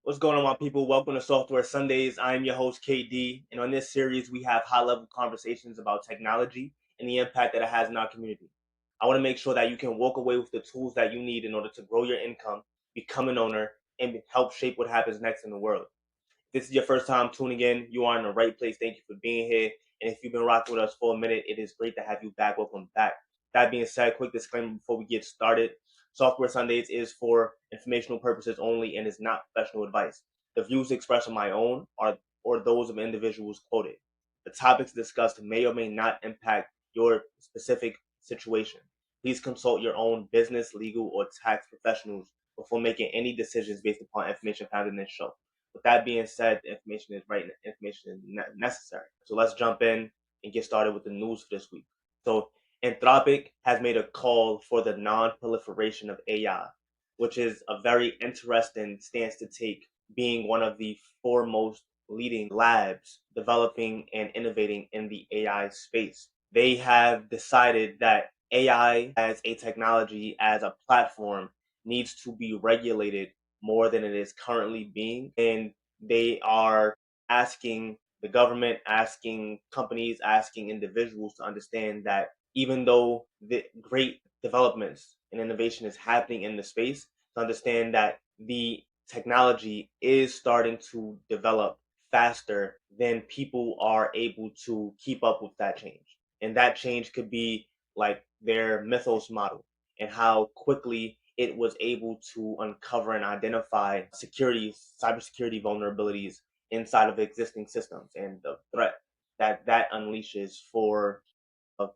What's going on, my people? Welcome to Software Sundays. I am your host, KD, and on this series, we have high level conversations about technology and the impact that it has in our community. I want to make sure that you can walk away with the tools that you need in order to grow your income, become an owner, and help shape what happens next in the world. If this is your first time tuning in, you are in the right place. Thank you for being here. And if you've been rocking with us for a minute, it is great to have you back. Welcome back. That being said, quick disclaimer before we get started. Software Sundays is for informational purposes only and is not professional advice. The views expressed are my own or those of individuals quoted. The topics discussed may or may not impact your specific situation. Please consult your own business, legal, or tax professionals before making any decisions based upon information found in this show. With that being said, the information is right, information is necessary. So let's jump in and get started with the news for this week. So Anthropic has made a call for the non-proliferation of AI, which is a very interesting stance to take, being one of the foremost leading labs developing and innovating in the AI space. They have decided that AI as a technology, as a platform, needs to be regulated more than it is currently being. And they are asking the government, asking companies, asking individuals to understand that even though the great developments and innovation is happening in the space, to understand that the technology is starting to develop faster than people are able to keep up with that change. And that change could be like their mythos model and how quickly it was able to uncover and identify cybersecurity vulnerabilities inside of existing systems and the threat that unleashes for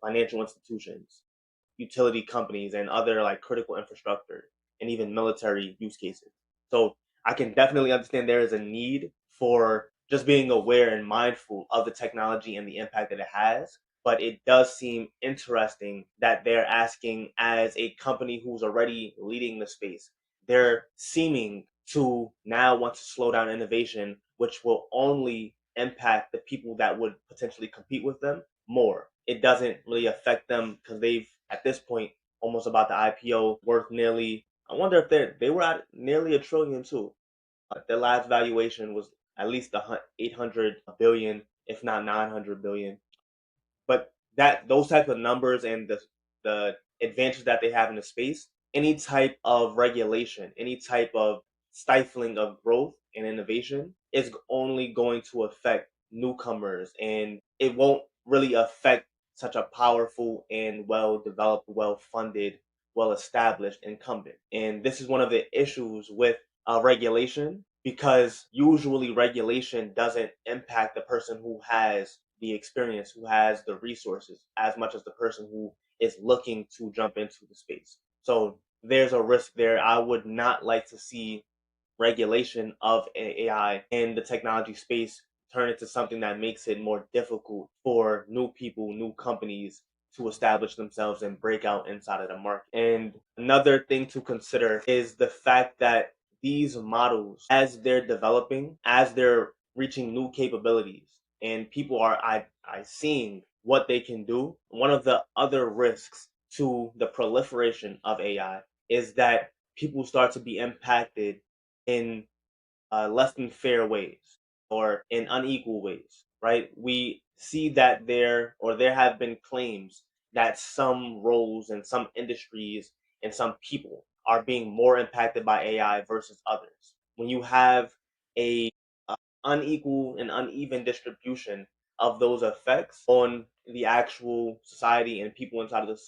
financial institutions, utility companies, and other like critical infrastructure and even military use cases. So I can definitely understand there is a need for just being aware and mindful of the technology and the impact that it has. But it does seem interesting that they're asking, as a company who's already leading the space, they're seeming to now want to slow down innovation, which will only impact the people that would potentially compete with them more. It doesn't really affect them because they've, at this point, almost about the IPO, worth nearly, I wonder if they were at nearly a trillion too. Their last valuation was at least 800 billion, if not 900 billion. But that those types of numbers and the advantage that they have in the space, any type of regulation, any type of stifling of growth and innovation is only going to affect newcomers, and it won't really affect such a powerful and well developed, well funded, well established incumbent. And this is one of the issues with regulation, because usually regulation doesn't impact the person who has the experience, who has the resources, as much as the person who is looking to jump into the space. So there's a risk there. I would not like to see regulation of AI in the technology space turn into something that makes it more difficult for new people, new companies to establish themselves and break out inside of the market. And another thing to consider is the fact that these models, as they're developing, as they're reaching new capabilities, and people are I seeing what they can do, one of the other risks to the proliferation of AI is that people start to be impacted in less than fair ways or in unequal ways, right? We see that there have been claims that some roles and some industries and some people are being more impacted by AI versus others. When you have a unequal and uneven distribution of those effects on the actual society and people inside of the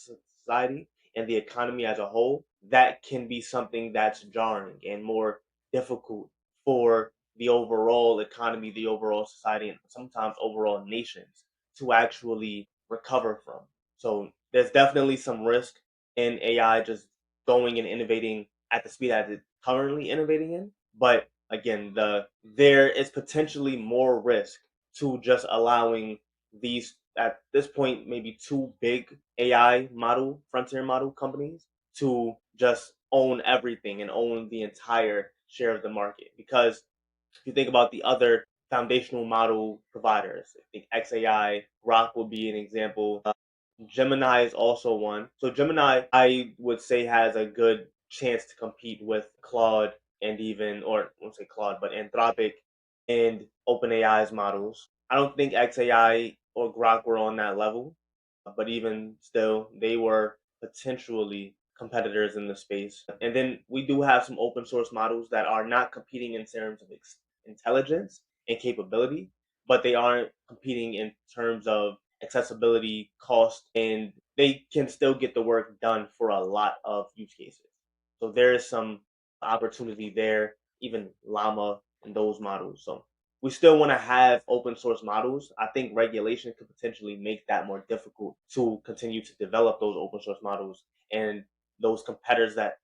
society and the economy as a whole, that can be something that's jarring and more difficult for the overall economy, the overall society, and sometimes overall nations to actually recover from. So there's definitely some risk in AI just going and innovating at the speed that it's currently innovating in. But again, there is potentially more risk to just allowing these, at this point, maybe two big AI model, frontier model companies to just own everything and own the entire share of the market. Because if you think about the other foundational model providers, I think XAI, Rock would be an example. Gemini is also one. So Gemini, I would say, has a good chance to compete with Claude and even, or I won't say Claude, but Anthropic and OpenAI's models. I don't think XAI or Grok were on that level, but even still, they were potentially competitors in the space. And then we do have some open source models that are not competing in terms of intelligence and capability, but they aren't competing in terms of accessibility, cost, and they can still get the work done for a lot of use cases. So there is some opportunity there, even Llama and those models. So we still want to have open source models. I think regulation could potentially make that more difficult to continue to develop those open source models and those competitors that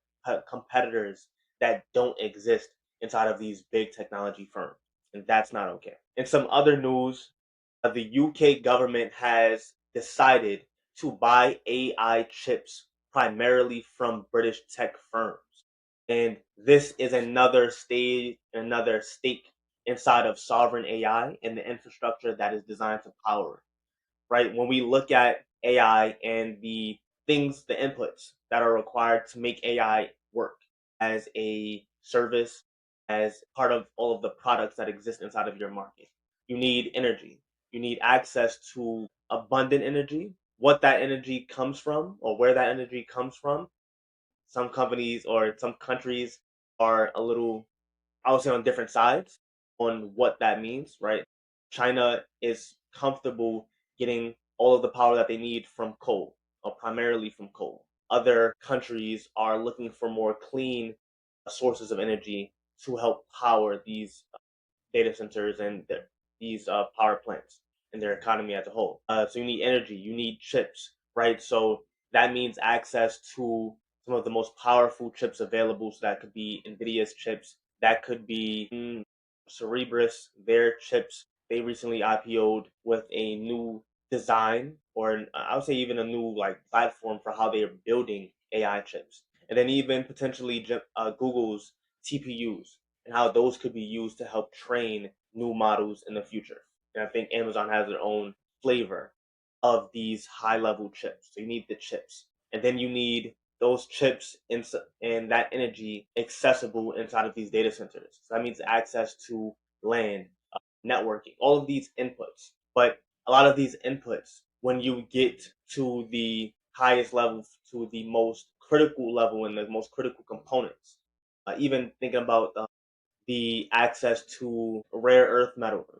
don't exist inside of these big technology firms. And that's not okay. In some other news, the UK government has decided to buy AI chips primarily from British tech firms. And this is another stake inside of sovereign AI and the infrastructure that is designed to power it, right? When we look at AI and the inputs that are required to make AI work as a service, as part of all of the products that exist inside of your market, you need energy. You need access to abundant energy. What that energy comes from, or where that energy comes from, some companies or some countries are a little, I would say, on different sides on what that means, right? China is comfortable getting all of the power that they need from coal, or primarily from coal. Other countries are looking for more clean sources of energy to help power these data centers and these power plants and their economy as a whole. So you need energy, you need chips, right? So that means access to some of the most powerful chips available. So that could be NVIDIA's chips, that could be Cerebras, their chips. They recently IPO'd with a new design, or I would say even a new like platform for how they are building AI chips. And then even potentially Google's TPUs and how those could be used to help train new models in the future. And I think Amazon has their own flavor of these high level chips. So you need the chips. And then you need those chips and that energy accessible inside of these data centers. So that means access to land, networking, all of these inputs. But a lot of these inputs, when you get to the highest level, to the most critical level and the most critical components, even thinking about the access to rare earth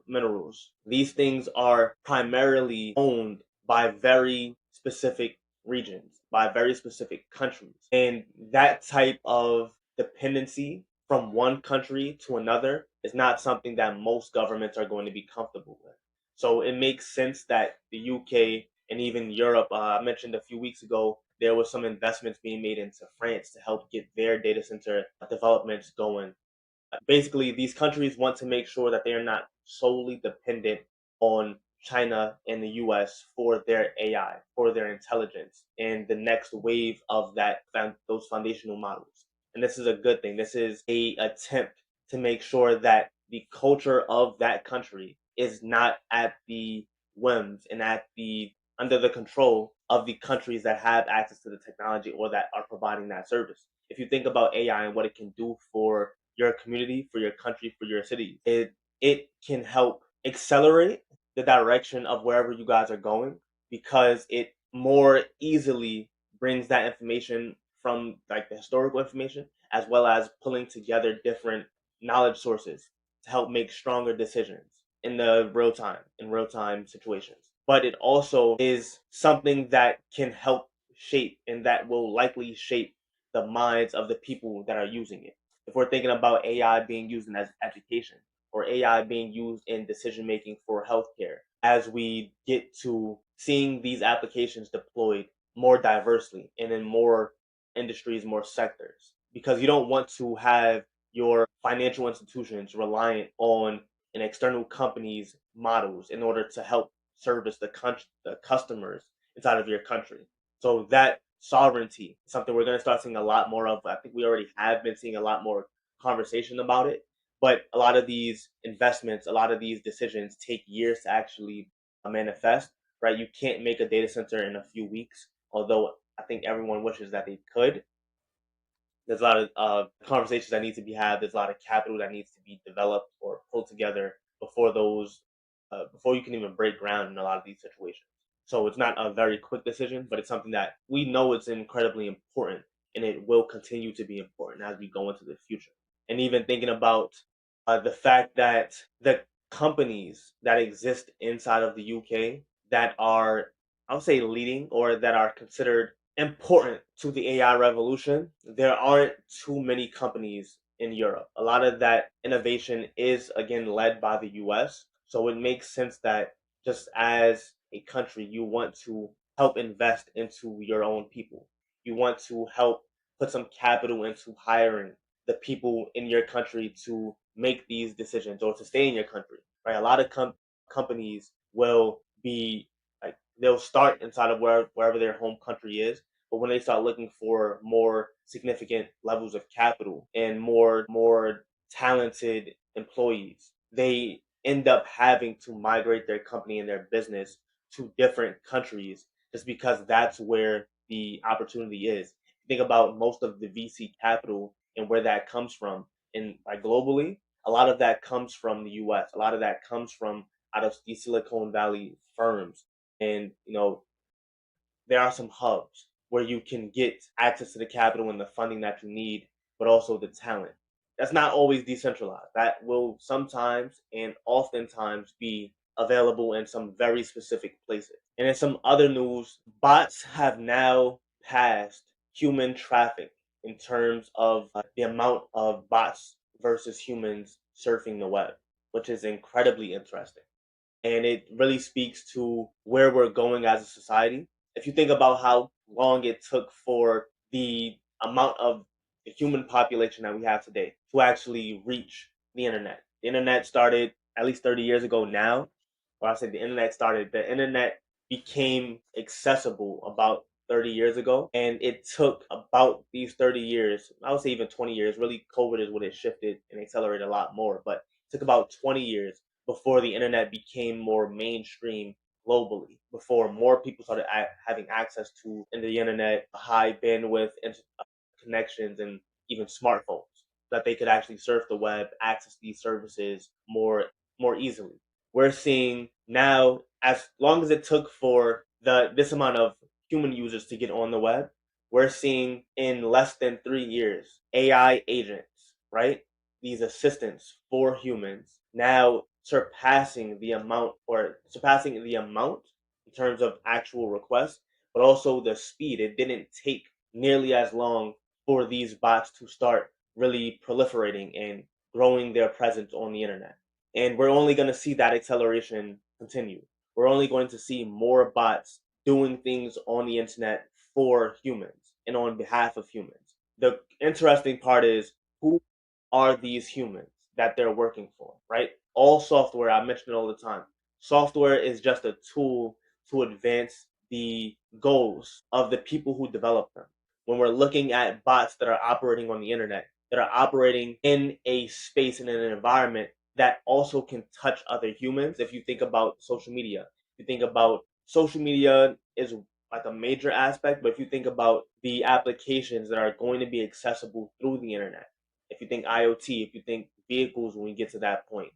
minerals. These things are primarily owned by very specific regions, by very specific countries. And that type of dependency from one country to another is not something that most governments are going to be comfortable with. So it makes sense that the UK and even Europe, I mentioned a few weeks ago, there was some investments being made into France to help get their data center developments going. Basically, these countries want to make sure that they are not solely dependent on China and the US for their AI, for their intelligence, and the next wave of those foundational models. And this is a good thing. This is a attempt to make sure that the culture of that country is not at the whims and at the under the control of the countries that have access to the technology or that are providing that service. If you think about AI and what it can do for your community, for your country, for your city, it can help accelerate the direction of wherever you guys are going because it more easily brings that information from like the historical information as well as pulling together different knowledge sources to help make stronger decisions in real time situations. But it also is something that can help shape and that will likely shape the minds of the people that are using it. If we're thinking about AI being used in education or AI being used in decision making for healthcare, as we get to seeing these applications deployed more diversely and in more industries, more sectors, because you don't want to have your financial institutions reliant on an external company's models in order to help service the customers inside of your country. So that sovereignty is something we're going to start seeing a lot more of. I think we already have been seeing a lot more conversation about it, but a lot of these investments, a lot of these decisions take years to actually manifest, right? You can't make a data center in a few weeks, although I think everyone wishes that they could. There's a lot of conversations that need to be had. There's a lot of capital that needs to be developed or pulled together before before you can even break ground in a lot of these situations. So it's not a very quick decision, but it's something that we know it's incredibly important, and it will continue to be important as we go into the future. And even thinking about the fact that the companies that exist inside of the UK that are, I would say, leading or that are considered important to the AI revolution, there aren't too many companies in Europe. A lot of that innovation is, again, led by the US. So it makes sense that just as a country, you want to help invest into your own people. You want to help put some capital into hiring the people in your country to make these decisions or to stay in your country, right? A lot of companies will be like they'll start inside of wherever their home country is, but when they start looking for more significant levels of capital and more talented employees, they end up having to migrate their company and their business to different countries just because that's where the opportunity is. Think about most of the VC capital and where that comes from, and like globally, a lot of that comes from the US. A lot of that comes from out of these Silicon Valley firms. And there are some hubs where you can get access to the capital and the funding that you need, but also the talent. That's not always decentralized. That will sometimes and oftentimes be available in some very specific places. And in some other news, bots have now passed human traffic in terms of the amount of bots versus humans surfing the web, which is incredibly interesting, and it really speaks to where we're going as a society. If you think about how long it took for the amount of the human population that we have today to actually reach the internet started at least 30 years ago now. Or I said the internet became accessible about 30 years ago. And it took about these 30 years, I would say even 20 years, really COVID is what it shifted and accelerated a lot more, but it took about 20 years before the internet became more mainstream globally, before more people started having access to in the internet, high bandwidth connections, and even smartphones that they could actually surf the web, access these services more easily. We're seeing now, as long as it took for this amount of human users to get on the web, we're seeing in less than 3 years AI agents, right? These assistants for humans now surpassing the amount in terms of actual requests, but also the speed. It didn't take nearly as long for these bots to start really proliferating and growing their presence on the internet. And we're only going to see that acceleration continue. We're only going to see more bots doing things on the internet for humans and on behalf of humans. The interesting part is, who are these humans that they're working for, right? All software, I mention it all the time. Software is just a tool to advance the goals of the people who develop them. When we're looking at bots that are operating on the internet, that are operating in a space and in an environment that also can touch other humans. If you think about social media, you think about social media is like a major aspect, but if you think about the applications that are going to be accessible through the internet, if you think IoT, if you think vehicles when we get to that point,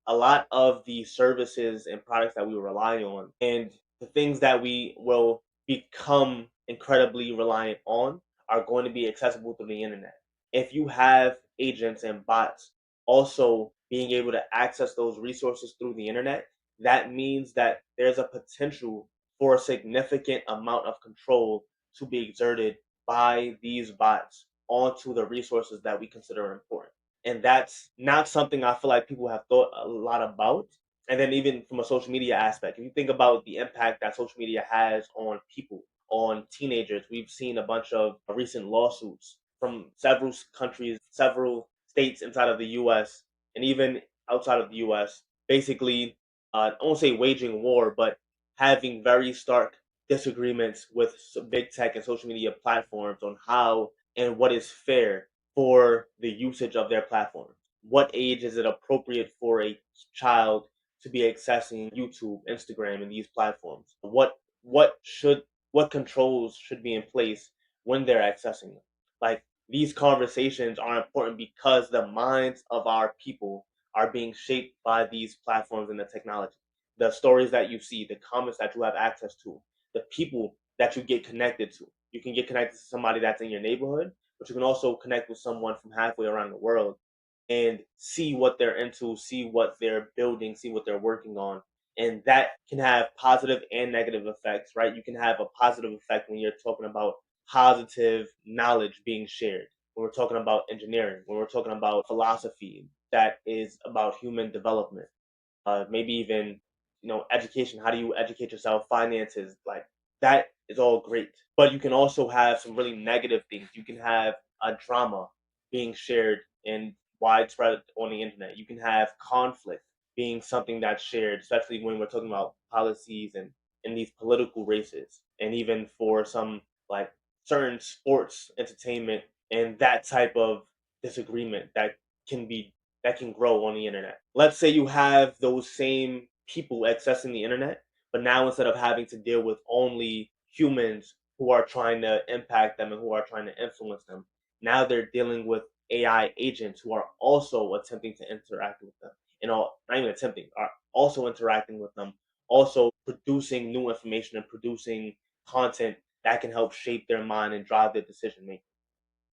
a lot of the services and products that we rely on and the things that we will become incredibly reliant on are going to be accessible through the internet. If you have agents and bots also being able to access those resources through the internet, that means that there's a potential for a significant amount of control to be exerted by these bots onto the resources that we consider important. And that's not something I feel like people have thought a lot about. And then even from a social media aspect, if you think about the impact that social media has on people, on teenagers, we've seen a bunch of recent lawsuits from several countries, several states inside of the US, and even outside of the US, basically, I won't say waging war, but having very stark disagreements with big tech and social media platforms on how and what is fair for the usage of their platform. What age is it appropriate for a child to be accessing YouTube, Instagram, and these platforms? What controls should be in place when they're accessing them? Like these conversations are important because the minds of our people are being shaped by these platforms and the technology. The stories that you see, the comments that you have access to, the people that you get connected to. You can get connected to somebody that's in your neighborhood, but you can also connect with someone from halfway around the world and see what they're into, see what they're building, see what they're working on. And that can have positive and negative effects, right? You can have a positive effect when you're talking about positive knowledge being shared. When we're talking about engineering, when we're talking about philosophy that is about human development, maybe even education. How do you educate yourself? Finances, like that is all great. But you can also have some really negative things. You can have a drama being shared and widespread on the internet. You can have conflict being something that's shared, especially when we're talking about policies and in these political races, and even for some like certain sports entertainment and that type of disagreement can be that can grow on the internet. Let's say you have those same people accessing the internet, but now instead of having to deal with only humans who are trying to impact them and who are trying to influence them, now they're dealing with AI agents who are also attempting to interact with them. Not even attempting, are also interacting with them, also producing new information and producing content that can help shape their mind and drive their decision making.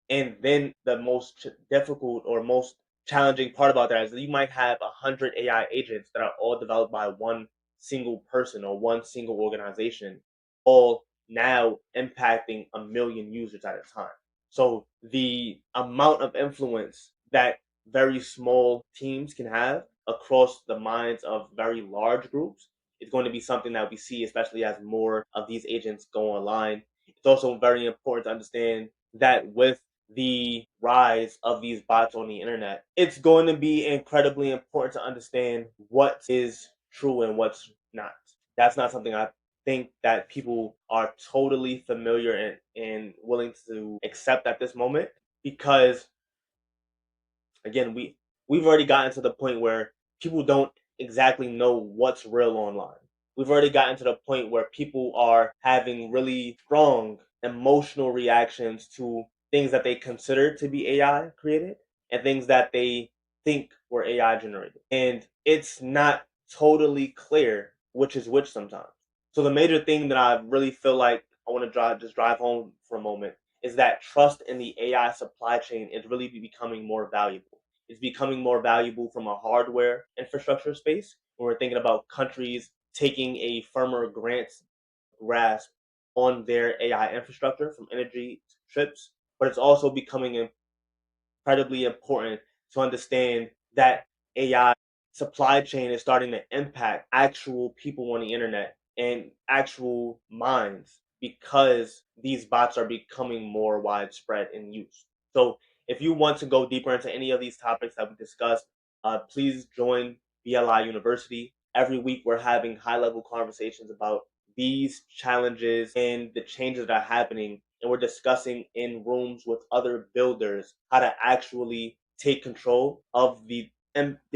And then the most difficult or most challenging part about that is that you might have 100 AI agents that are all developed by one single person or one single organization, all now impacting a million users at a time. So the amount of influence that very small teams can have across the minds of very large groups is going to be something that we see, especially as more of these agents go online. It's also very important to understand that with the rise of these bots on the internet, it's going to be incredibly important to understand what is true and what's not. That's not something I think that people are totally familiar and willing to accept at this moment because again we've already gotten to the point where people don't exactly know what's real online. We've already gotten to the point where people are having really strong emotional reactions to things that they consider to be AI created and things that they think were AI generated. And it's not totally clear which is which sometimes. So the major thing that I really feel like I want to drive home for a moment is that trust in the AI supply chain is really becoming more valuable. It's becoming more valuable from a hardware infrastructure space when we're thinking about countries taking a firmer grasp on their AI infrastructure from energy to chips, but it's also becoming incredibly important to understand that AI supply chain is starting to impact actual people on the internet and actual minds because these bots are becoming more widespread in use. So, if you want to go deeper into any of these topics that we discussed, please join BLI University. Every week, we're having high level conversations about these challenges and the changes that are happening. And we're discussing in rooms with other builders how to actually take control of the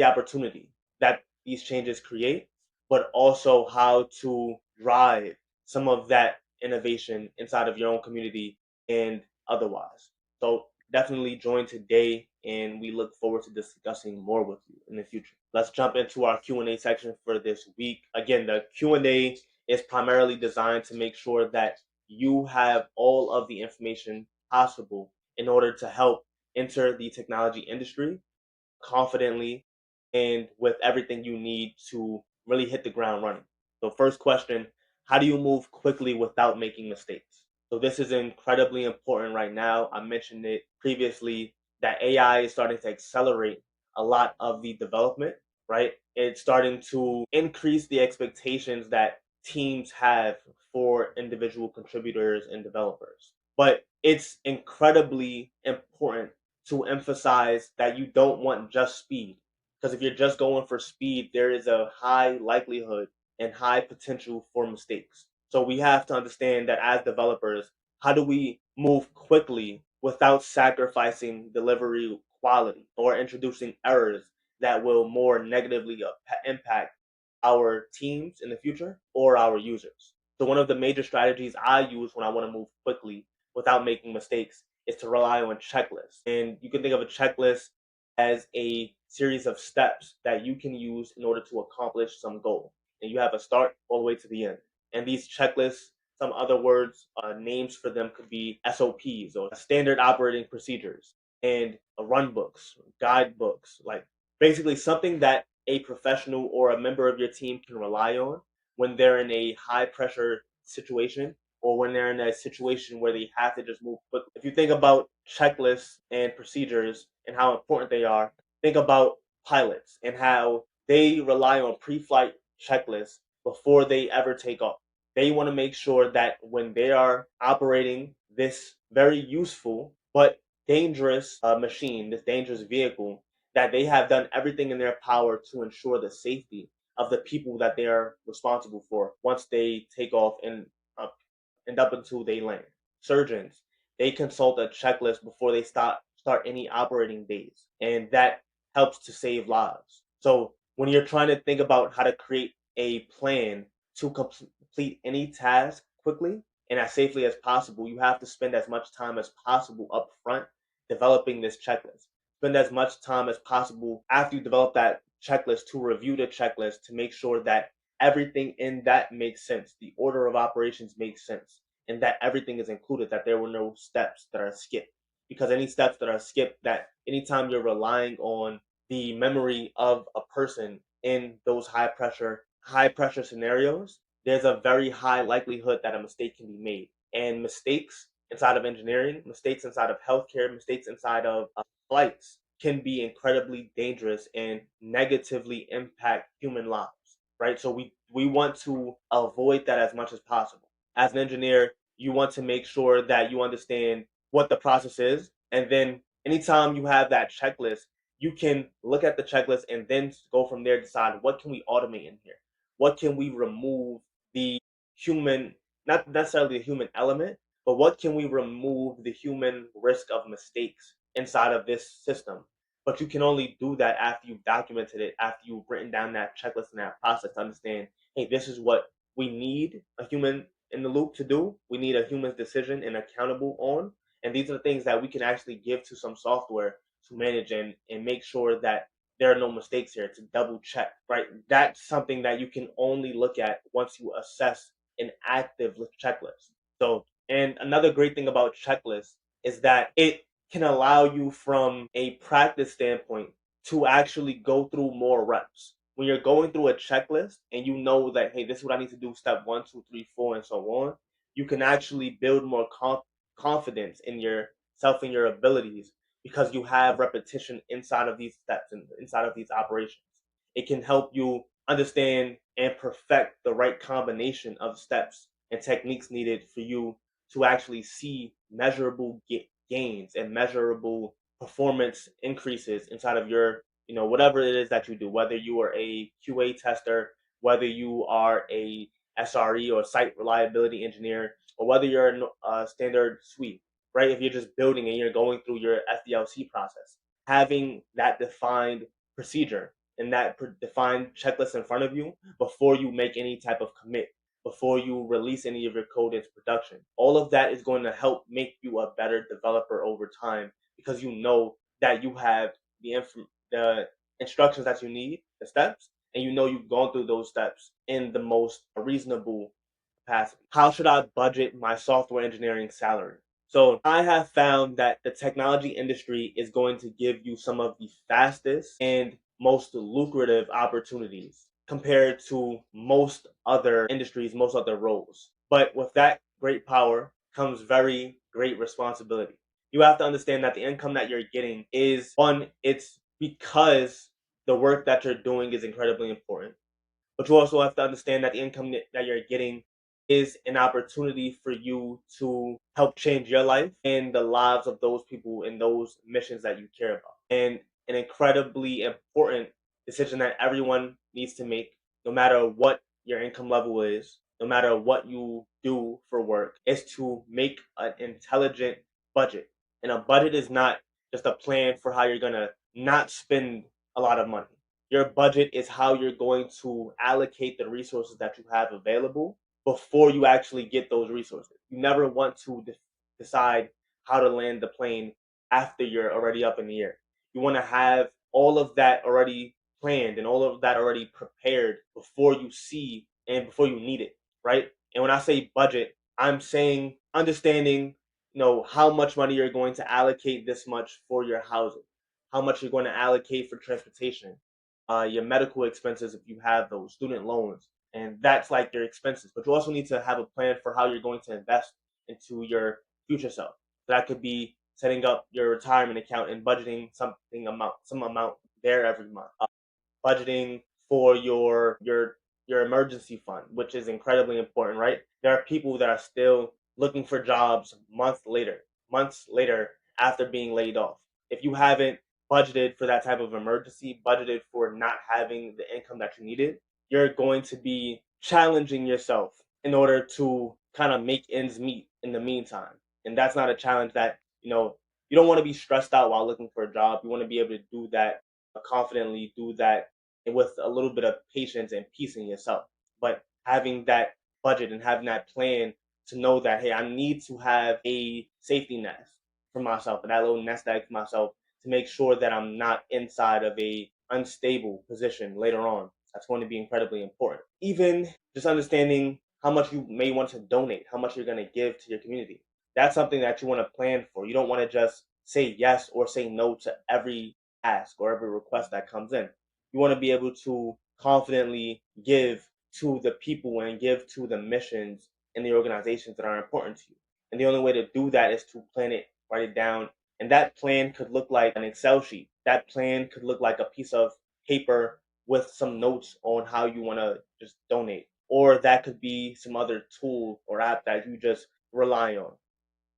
opportunity that these changes create, but also how to drive some of that innovation inside of your own community and otherwise. So definitely join today, and we look forward to discussing more with you in the future. Let's jump into our Q&A section for this week. Again, the Q&A is primarily designed to make sure that you have all of the information possible in order to help enter the technology industry confidently and with everything you need to really hit the ground running. So, first question: how do you move quickly without making mistakes? So, this is incredibly important right now. I mentioned it previously that AI is starting to accelerate a lot of the development, right? It's starting to increase the expectations that teams have for individual contributors and developers. But it's incredibly important to emphasize that you don't want just speed. Because if you're just going for speed, there is a high likelihood and high potential for mistakes. So we have to understand that as developers, how do we move quickly without sacrificing delivery quality or introducing errors that will more negatively impact our teams in the future or our users? So one of the major strategies I use when I want to move quickly without making mistakes is to rely on checklists. And you can think of a checklist as a series of steps that you can use in order to accomplish some goal. And you have a start all the way to the end. And these checklists, some other words, names for them could be SOPs or standard operating procedures and run books, guidebooks, like basically something that a professional or a member of your team can rely on when they're in a high pressure situation or when they're in a situation where they have to just move quickly. If you think about checklists and procedures and how important they are, think about pilots and how they rely on pre-flight checklists before they ever take off. They want to make sure that when they are operating this very useful but dangerous machine, this dangerous vehicle, that they have done everything in their power to ensure the safety of the people that they are responsible for once they take off uh, and up until they land. Surgeons, they consult a checklist before they start any operating days, and that helps to save lives. So when you're trying to think about how to create a plan to complete any task quickly and as safely as possible, you have to spend as much time as possible up front developing this checklist. Spend as much time as possible after you develop that checklist to review the checklist to make sure that everything in that makes sense. The order of operations makes sense and that everything is included, that there were no steps that are skipped. Because any steps that are skipped, that anytime you're relying on the memory of a person in those high pressure scenarios, there's a very high likelihood that a mistake can be made. And mistakes inside of engineering, mistakes inside of healthcare, mistakes inside of flights can be incredibly dangerous and negatively impact human lives, right? So we want to avoid that as much as possible. As an engineer, you want to make sure that you understand what the process is, and then anytime you have that checklist, you can look at the checklist and then go from there, decide what can we automate in here, what can we remove the human, not necessarily the human element, but what can we remove the human risk of mistakes inside of this system. But you can only do that after you've documented it, after you've written down that checklist and that process to understand, hey, this is what we need a human in the loop to do. We need a human's decision and accountable on. And these are the things that we can actually give to some software to manage and make sure that there are no mistakes here, to double check, right? That's something that you can only look at once you assess an active checklist. So, and another great thing about checklists is that it can allow you from a practice standpoint to actually go through more reps. When you're going through a checklist and you know that, hey, this is what I need to do, step one, two, three, four, and so on, you can actually build more confidence in yourself and your abilities because you have repetition inside of these steps and inside of these operations. It can help you understand and perfect the right combination of steps and techniques needed for you to actually see measurable gains and measurable performance increases inside of your, whatever it is that you do, whether you are a QA tester, whether you are a SRE or site reliability engineer, or whether you're a standard suite, right? If you're just building and you're going through your SDLC process, having that defined procedure and that defined checklist in front of you before you make any type of commit, before you release any of your code into production. All of that is going to help make you a better developer over time because you know that you have the instructions that you need, the steps, and you know you've gone through those steps in the most reasonable capacity. How should I budget my software engineering salary? So I have found that the technology industry is going to give you some of the fastest and most lucrative opportunities compared to most other industries, most other roles. But with that great power comes very great responsibility. You have to understand that the income that you're getting is one, it's because the work that you're doing is incredibly important. But you also have to understand that the income that you're getting is an opportunity for you to help change your life and the lives of those people and those missions that you care about. And an incredibly important decision that everyone needs to make, no matter what your income level is, no matter what you do for work, is to make an intelligent budget. And a budget is not just a plan for how you're going to not spend a lot of money. Your budget is how you're going to allocate the resources that you have available before you actually get those resources. You never want to decide how to land the plane after you're already up in the air. You want to have all of that already planned and all of that already prepared before you see and before you need it, right? And when I say budget, I'm saying understanding, how much money you're going to allocate this much for your housing, how much you're going to allocate for transportation, your medical expenses if you have those, student loans, and that's like your expenses. But you also need to have a plan for how you're going to invest into your future self. So that could be setting up your retirement account and budgeting some amount there every month. Budgeting for your emergency fund, which is incredibly important, right? There are people that are still looking for jobs months later after being laid off. If you haven't budgeted for that type of emergency, budgeted for not having the income that you needed, you're going to be challenging yourself in order to kind of make ends meet in the meantime. And that's not a challenge that, you don't want to be stressed out while looking for a job. You want to be able to do that confidently, do that and with a little bit of patience and peace in yourself. But having that budget and having that plan to know that, hey, I need to have a safety nest for myself, and that little nest egg for myself to make sure that I'm not inside of a unstable position later on. That's going to be incredibly important. Even just understanding how much you may want to donate, how much you're going to give to your community. That's something that you want to plan for. You don't want to just say yes or say no to every ask or every request that comes in. You want to be able to confidently give to the people and give to the missions and the organizations that are important to you. And the only way to do that is to plan it, write it down. And that plan could look like an Excel sheet. That plan could look like a piece of paper with some notes on how you want to just donate. Or that could be some other tool or app that you just rely on.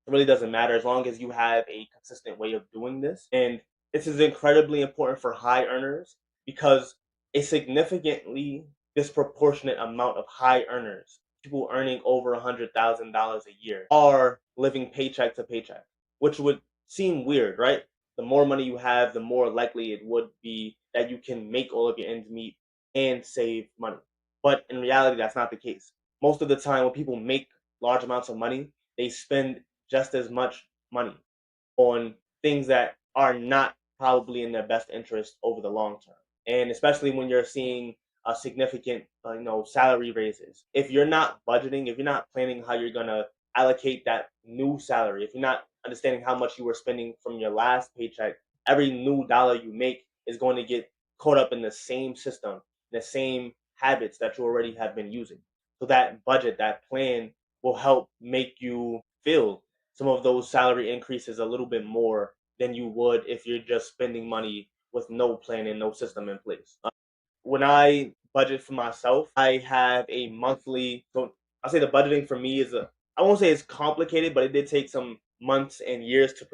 It really doesn't matter as long as you have a consistent way of doing this. And this is incredibly important for high earners because a significantly disproportionate amount of high earners, people earning over $100,000 a year, are living paycheck to paycheck, which would seem weird, right? The more money you have, the more likely it would be that you can make all of your ends meet and save money. But in reality, that's not the case. Most of the time, when people make large amounts of money, they spend just as much money on things that are not probably in their best interest over the long term. And especially when you're seeing a significant, salary raises. If you're not budgeting, if you're not planning how you're gonna allocate that new salary, if you're not understanding how much you were spending from your last paycheck, every new dollar you make is going to get caught up in the same system, the same habits that you already have been using. So that budget, that plan will help make you feel some of those salary increases a little bit more than you would if you're just spending money with no plan and no system in place. When I budget for myself, I have a monthly. So I'll say the budgeting for me is I won't say it's complicated, but it did take some months and years to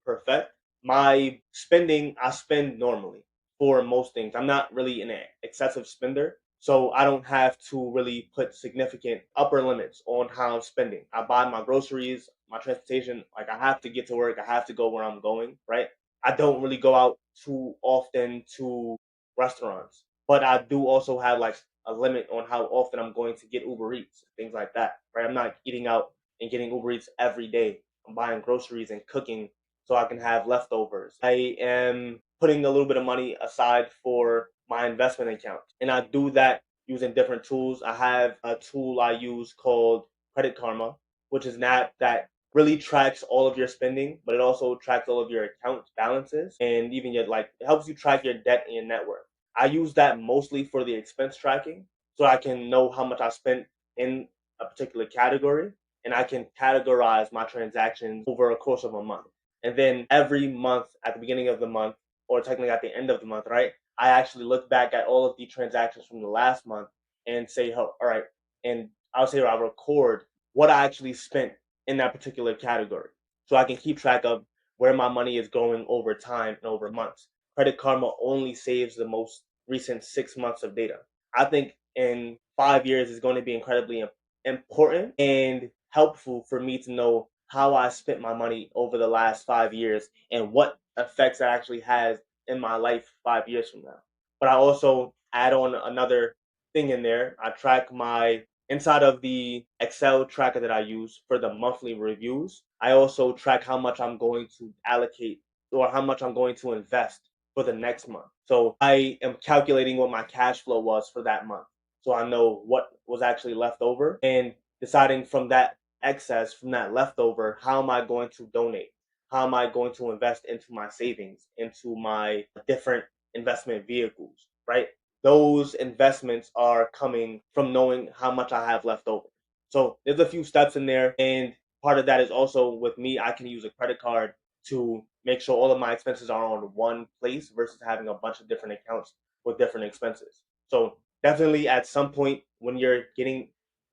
perfect. My spending, I spend normally for most things. I'm not really an excessive spender, so I don't have to really put significant upper limits on how I'm spending. I buy my groceries, my transportation. Like I have to get to work, I have to go where I'm going, right? I don't really go out too often to restaurants. But I do also have like a limit on how often I'm going to get Uber Eats, things like that. Right? I'm not eating out and getting Uber Eats every day. I'm buying groceries and cooking so I can have leftovers. I am putting a little bit of money aside for my investment account. And I do that using different tools. I have a tool I use called Credit Karma, which is an app that really tracks all of your spending, but it also tracks all of your account balances and even your like it helps you track your debt and your net worth. I use that mostly for the expense tracking so I can know how much I spent in a particular category and I can categorize my transactions over a course of a month. And then every month at the beginning of the month, or technically at the end of the month, right? I actually look back at all of the transactions from the last month and say, oh, all right, and I'll say I'll record what I actually spent in that particular category. So I can keep track of where my money is going over time and over months. Credit Karma only saves the most recent 6 months of data. I think in 5 years is going to be incredibly important and helpful for me to know how I spent my money over the last 5 years and what effects that actually has in my life 5 years from now. But I also add on another thing in there. I track my inside of the Excel tracker that I use for the monthly reviews. I also track how much I'm going to allocate or how much I'm going to invest for the next month. So I am calculating what my cash flow was for that month. So I know what was actually left over and deciding from that excess, from that leftover, how am I going to donate? How am I going to invest into my savings, into my different investment vehicles, right? Those investments are coming from knowing how much I have left over. So there's a few steps in there. And part of that is also with me, I can use a credit card to make sure all of my expenses are on one place versus having a bunch of different accounts with different expenses. So definitely at some point when you're getting,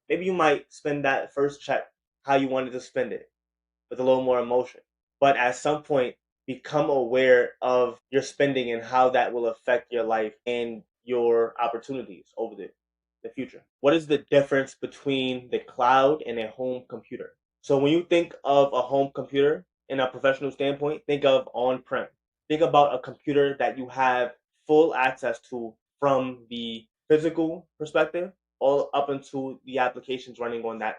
maybe you might spend that first check how you wanted to spend it with a little more emotion. But at some point, become aware of your spending and how that will affect your life and your opportunities over the future. What is the difference between the cloud and a home computer? So when you think of a home computer in a professional standpoint, think of on-prem. Think about a computer that you have full access to from the physical perspective all up into the applications running on that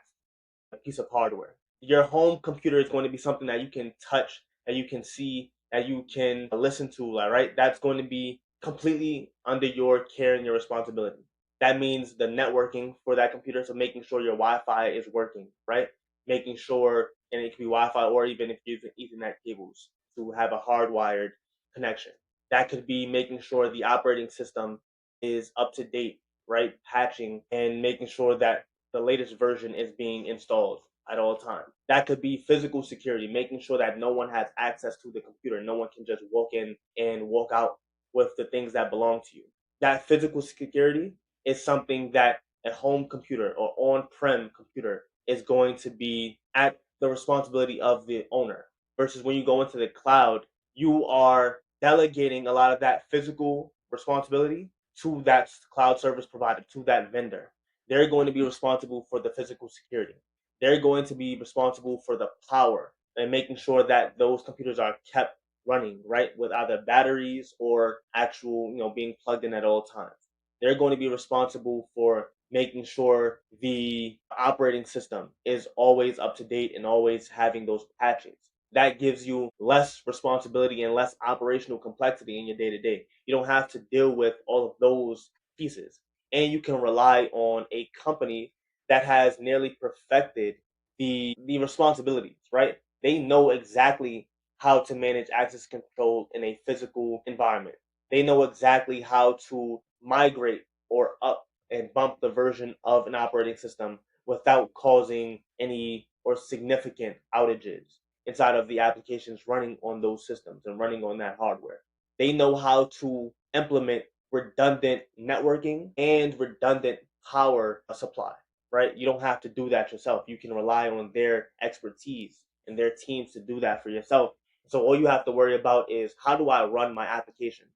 piece of hardware. Your home computer is going to be something that you can touch, that you can see, that you can listen to, right? That's going to be completely under your care and your responsibility. That means the networking for that computer, so making sure your Wi-Fi is working, right? Making sure, and it can be Wi-Fi or even if you're using Ethernet cables to have a hardwired connection. That could be making sure the operating system is up to date, right? Patching and making sure that the latest version is being installed at all times. That could be physical security, making sure that no one has access to the computer. No one can just walk in and walk out with the things that belong to you. That physical security is something that a home computer or on-prem computer is going to be at the responsibility of the owner versus when you go into the cloud, you are delegating a lot of that physical responsibility to that cloud service provider, to that vendor. They're going to be responsible for the physical security. They're going to be responsible for the power and making sure that those computers are kept running, right, with either batteries or actual, being plugged in at all times. They're going to be responsible for making sure the operating system is always up to date and always having those patches. That gives you less responsibility and less operational complexity in your day to day. You don't have to deal with all of those pieces. And you can rely on a company that has nearly perfected the responsibilities, right? They know exactly how to manage access control in a physical environment. They know exactly how to migrate or up and bump the version of an operating system without causing any or significant outages inside of the applications running on those systems and running on that hardware. They know how to implement redundant networking and redundant power supply, right? You don't have to do that yourself. You can rely on their expertise and their teams to do that for yourself. So all you have to worry about is how do I run my application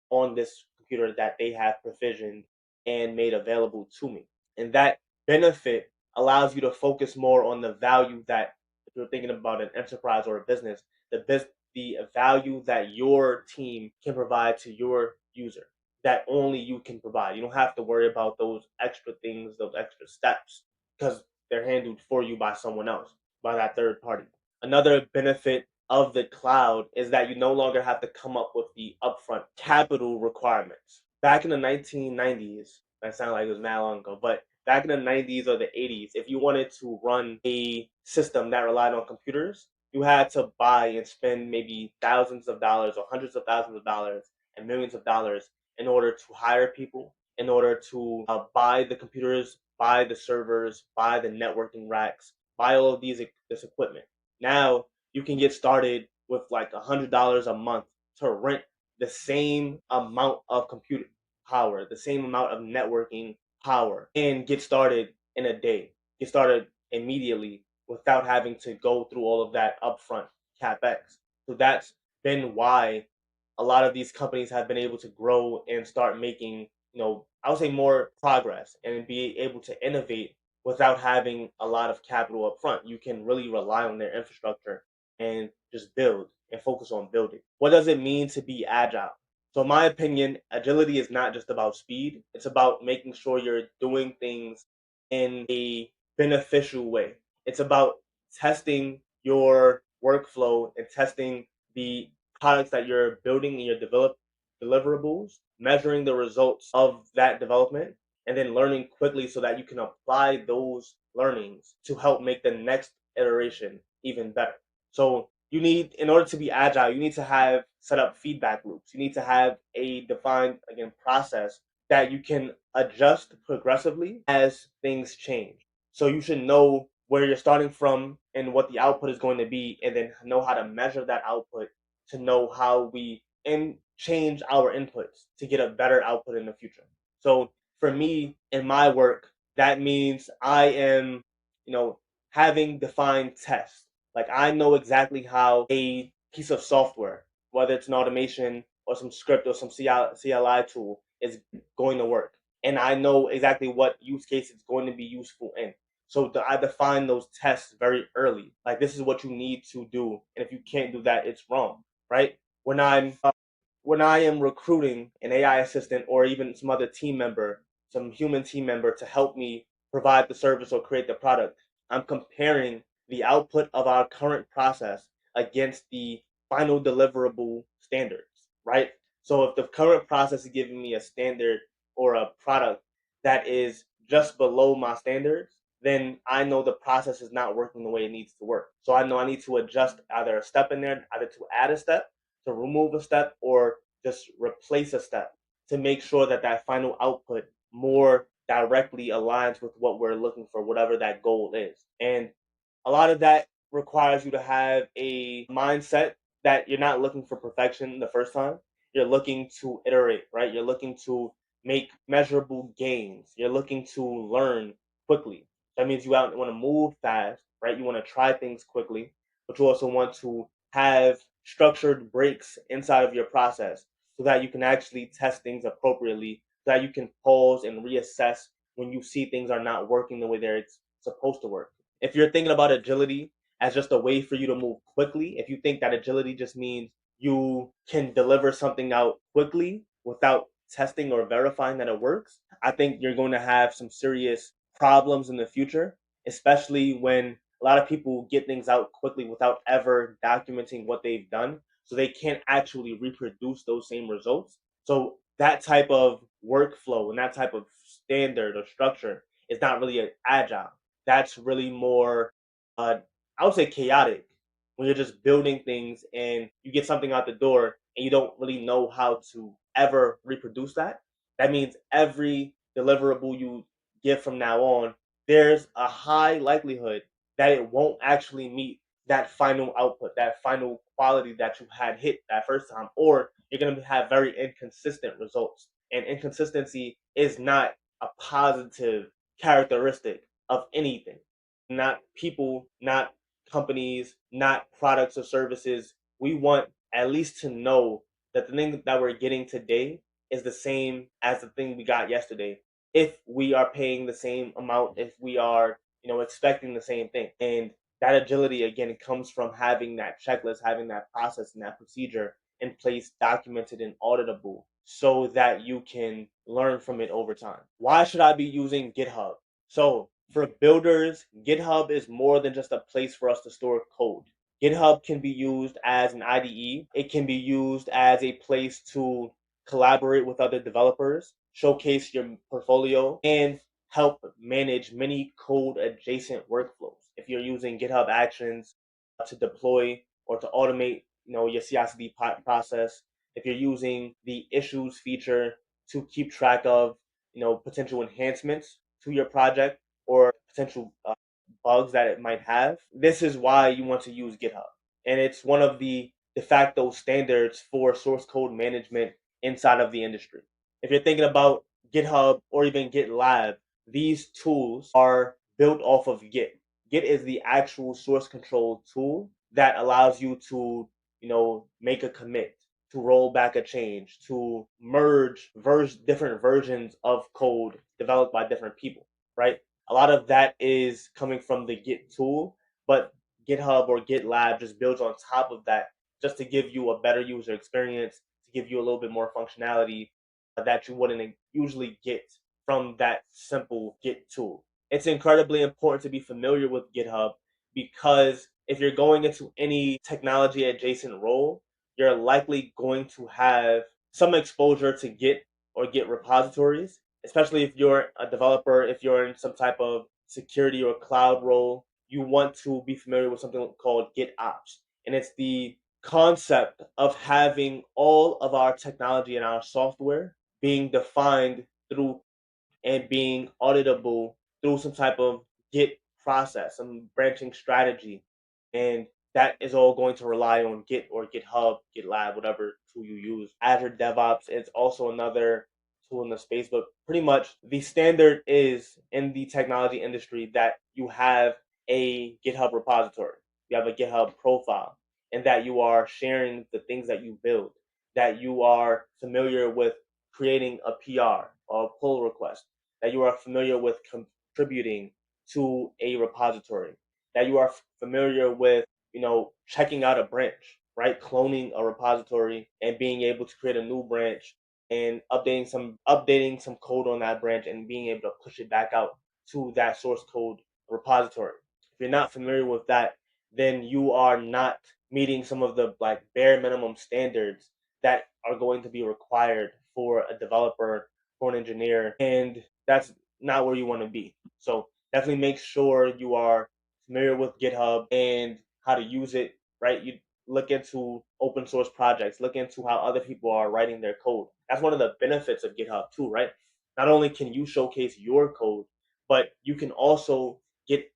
on this computer that they have provisioned and made available to me. And that benefit allows you to focus more on the value that if you're thinking about an enterprise or a business, the value that your team can provide to your user that only you can provide. You don't have to worry about those extra things, those extra steps, because they're handled for you by someone else, by that third party. Another benefit of the cloud is that you no longer have to come up with the upfront capital requirements. Back in the 1990s, that sounded like it was mad long ago, but back in the 90s or the 80s, if you wanted to run a system that relied on computers, you had to buy and spend maybe thousands of dollars or hundreds of thousands of dollars and millions of dollars in order to hire people, in order to buy the computers, buy the servers, buy the networking racks, buy all of this equipment. Now you can get started with like $100 a month to rent the same amount of computing power, the same amount of networking power, and get started in a day. Get started immediately without having to go through all of that upfront capex. So that's been why a lot of these companies have been able to grow and start making, I would say more progress and be able to innovate without having a lot of capital up front. You can really rely on their infrastructure and just build and focus on building. What does it mean to be agile? So, in my opinion, agility is not just about speed, it's about making sure you're doing things in a beneficial way. It's about testing your workflow and testing the products that you're building in your deliverables, measuring the results of that development, and then learning quickly so that you can apply those learnings to help make the next iteration even better. So you need, in order to be agile, you need to have set up feedback loops. You need to have a defined, again, process that you can adjust progressively as things change. So you should know where you're starting from and what the output is going to be, and then know how to measure that output to know how we change our inputs to get a better output in the future. So for me in my work, that means I am, you know, having defined tests. Like I know exactly how a piece of software, whether it's an automation or some script or some CLI tool, is going to work. And I know exactly what use case it's going to be useful in. So I define those tests very early. Like this is what you need to do, and if you can't do that, it's wrong, right? When I am recruiting an AI assistant or even some other team member, some human team member to help me provide the service or create the product, I'm comparing the output of our current process against the final deliverable standards, right? So if the current process is giving me a standard or a product that is just below my standards, then I know the process is not working the way it needs to work. So I know I need to adjust either a step in there, either to add a step, to remove a step, or just replace a step to make sure that that final output more directly aligns with what we're looking for, whatever that goal is. And a lot of that requires you to have a mindset that you're not looking for perfection the first time. You're looking to iterate, right? You're looking to make measurable gains. You're looking to learn quickly. That means you want to move fast, right? You want to try things quickly, but you also want to have structured breaks inside of your process so that you can actually test things appropriately, so that you can pause and reassess when you see things are not working the way they're supposed to work. If you're thinking about agility as just a way for you to move quickly, if you think that agility just means you can deliver something out quickly without testing or verifying that it works, I think you're going to have some serious problems in the future, especially when a lot of people get things out quickly without ever documenting what they've done. So they can't actually reproduce those same results. So that type of workflow and that type of standard or structure is not really agile. That's really more, I would say, chaotic when you're just building things and you get something out the door and you don't really know how to ever reproduce that. That means every deliverable you give from now on, there's a high likelihood that it won't actually meet that final output, that final quality that you had hit that first time, or you're going to have very inconsistent results. And inconsistency is not a positive characteristic of anything, not people, not companies, not products or services. We want at least to know that the thing that we're getting today is the same as the thing we got yesterday. If we are paying the same amount, if we are, expecting the same thing. And that agility again comes from having that checklist, having that process and that procedure in place, documented and auditable, so that you can learn from it over time. Why should I be using GitHub? So for builders, GitHub is more than just a place for us to store code. GitHub can be used as an IDE. It can be used as a place to collaborate with other developers, showcase your portfolio, and help manage many code adjacent workflows. If you're using GitHub Actions to deploy or to automate, your CI/CD process, if you're using the issues feature to keep track of, potential enhancements to your project or potential bugs that it might have, this is why you want to use GitHub. And it's one of the de facto standards for source code management inside of the industry. If you're thinking about GitHub or even GitLab, these tools are built off of Git. Git is the actual source control tool that allows you to, make a commit, to roll back a change, to merge different versions of code developed by different people, right? A lot of that is coming from the Git tool, but GitHub or GitLab just builds on top of that just to give you a better user experience, to give you a little bit more functionality that you wouldn't usually get from that simple Git tool. It's incredibly important to be familiar with GitHub because if you're going into any technology adjacent role, you're likely going to have some exposure to Git or Git repositories, especially if you're a developer, if you're in some type of security or cloud role, you want to be familiar with something called GitOps. And it's the concept of having all of our technology and our software being defined through and being auditable through some type of Git process, some branching strategy. And that is all going to rely on Git or GitHub, GitLab, whatever tool you use. Azure DevOps is also another tool in the space, but pretty much the standard is in the technology industry that you have a GitHub repository, you have a GitHub profile, and that you are sharing the things that you build, that you are familiar with creating a PR or a pull request, that you are familiar with contributing to a repository, that you are familiar with, checking out a branch, right? Cloning a repository and being able to create a new branch and updating some code on that branch and being able to push it back out to that source code repository. If you're not familiar with that, then you are not meeting some of the like bare minimum standards that are going to be required for a developer, for an engineer, and that's not where you want to be. So definitely make sure you are familiar with GitHub and how to use it, right? You look into open source projects, look into how other people are writing their code. That's one of the benefits of GitHub too, right? Not only can you showcase your code, but you can also get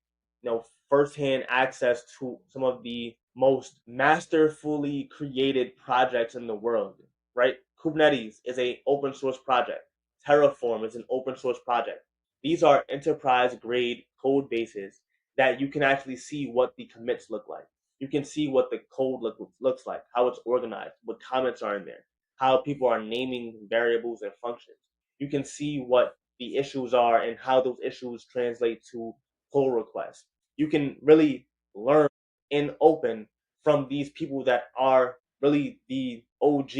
firsthand access to some of the most masterfully created projects in the world, right? Kubernetes is a open source project. Terraform is an open source project. These are enterprise grade code bases that you can actually see what the commits look like. You can see what the code looks like, how it's organized, what comments are in there, how people are naming variables and functions. You can see what the issues are and how those issues translate to pull requests. You can really learn in open from these people that are really the OG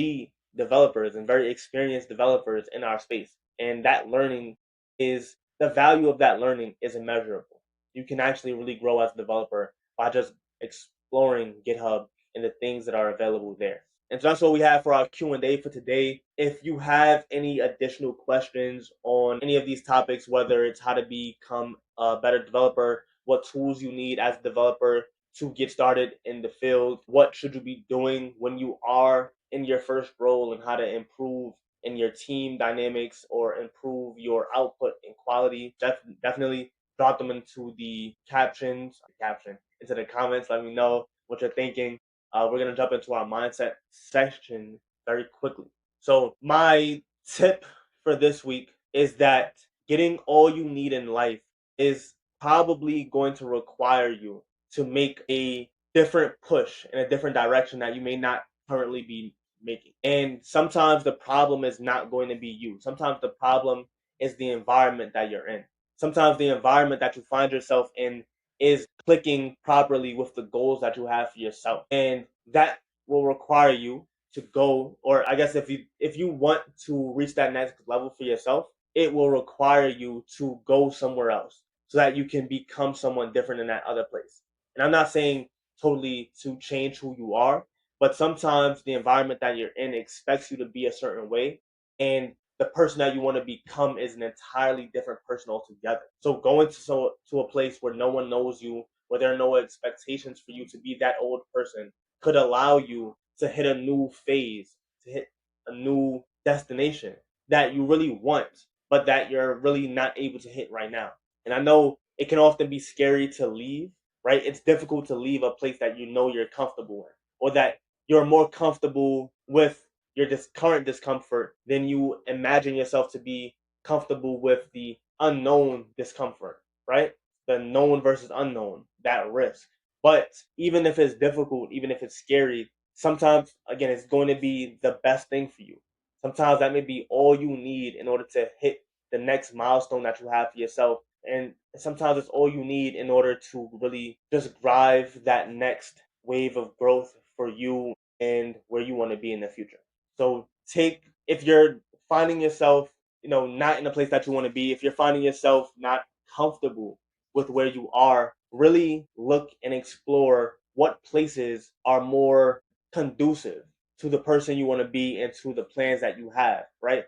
developers and very experienced developers in our space. And that learning is the value of that learning is immeasurable. You can actually really grow as a developer by just exploring GitHub and the things that are available there. And so that's what we have for our Q&A for today. If you have any additional questions on any of these topics, whether it's how to become a better developer, what tools you need as a developer to get started in the field, what should you be doing when you are in your first role, and how to improve in your team dynamics or improve your output and quality, definitely drop them into the into the comments. Let me know what you're thinking. We're going to jump into our mindset section very quickly. So my tip for this week is that getting all you need in life is probably going to require you to make a different push in a different direction that you may not currently be making. And sometimes the problem is not going to be you. Sometimes the problem is the environment that you're in. Sometimes the environment that you find yourself in is clicking properly with the goals that you have for yourself. And that will require you to go, or I guess if you want to reach that next level for yourself, it will require you to go somewhere else so that you can become someone different in that other place. And I'm not saying totally to change who you are, but sometimes the environment that you're in expects you to be a certain way, and the person that you want to become is an entirely different person altogether. So going to a place where no one knows you, where there are no expectations for you to be that old person, could allow you to hit a new phase, to hit a new destination that you really want, but that you're really not able to hit right now. And I know it can often be scary to leave, right? It's difficult to leave a place that you know you're comfortable in, or that you're more comfortable with your current discomfort than you imagine yourself to be comfortable with the unknown discomfort, right? The known versus unknown, that risk. But even if it's difficult, even if it's scary, sometimes, again, it's going to be the best thing for you. Sometimes that may be all you need in order to hit the next milestone that you have for yourself. And sometimes it's all you need in order to really just drive that next wave of growth for you and where you want to be in the future. So if you're finding yourself, not in the place that you want to be, if you're finding yourself not comfortable with where you are, really look and explore what places are more conducive to the person you want to be and to the plans that you have, right?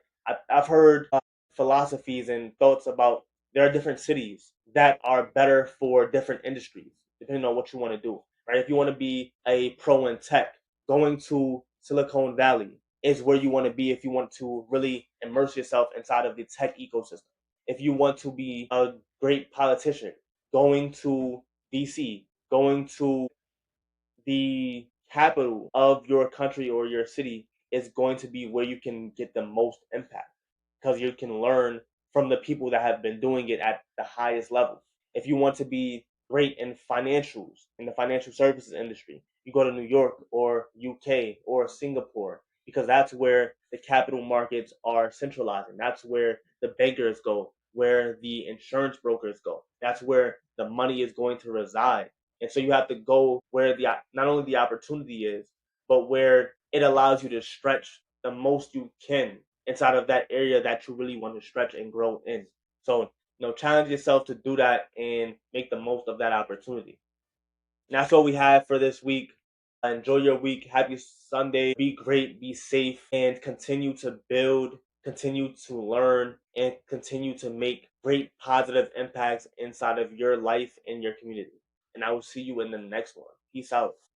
I've heard philosophies and thoughts about there are different cities that are better for different industries, depending on what you want to do, right? If you want to be a pro in tech, going to Silicon Valley is where you want to be if you want to really immerse yourself inside of the tech ecosystem. If you want to be a great politician, going to DC, going to the capital of your country or your city is going to be where you can get the most impact because you can learn from the people that have been doing it at the highest level. If you want to be great in financials, in the financial services industry, you go to New York or UK or Singapore because that's where the capital markets are centralizing. That's where the bankers go, where the insurance brokers go. That's where the money is going to reside. And so you have to go where the not only the opportunity is, but where it allows you to stretch the most you can inside of that area that you really want to stretch and grow in. So, challenge yourself to do that and make the most of that opportunity. And that's all we have for this week. Enjoy your week. Happy Sunday. Be great, be safe, and continue to build, continue to learn, and continue to make great positive impacts inside of your life and your community. And I will see you in the next one. Peace out.